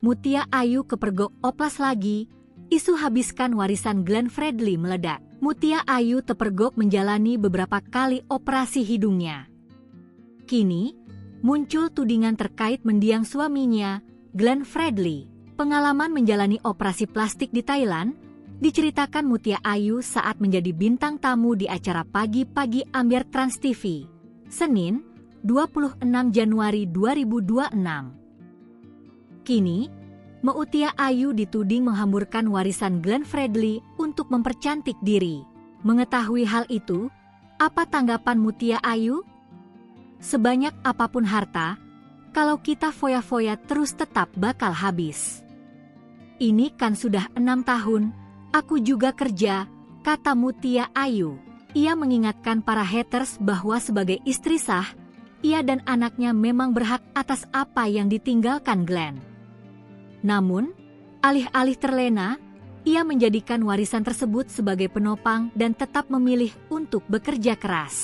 Mutia Ayu kepergok oplas lagi, isu habiskan warisan Glenn Fredly meledak. Mutia Ayu terpergok menjalani beberapa kali operasi hidungnya. Kini, muncul tudingan terkait mendiang suaminya, Glenn Fredly. Pengalaman menjalani operasi plastik di Thailand, diceritakan Mutia Ayu saat menjadi bintang tamu di acara Pagi-Pagi Ambyar Trans TV, Senin, 26 Januari 2026. Kini, Mutia Ayu dituding menghamburkan warisan Glenn Fredly untuk mempercantik diri. Mengetahui hal itu, apa tanggapan Mutia Ayu? Sebanyak apapun harta, kalau kita foya-foya terus tetap bakal habis. Ini kan sudah 6 tahun, aku juga kerja, kata Mutia Ayu. Ia mengingatkan para haters bahwa sebagai istri sah, ia dan anaknya memang berhak atas apa yang ditinggalkan Glenn. Namun, alih-alih terlena, ia menjadikan warisan tersebut sebagai penopang dan tetap memilih untuk bekerja keras.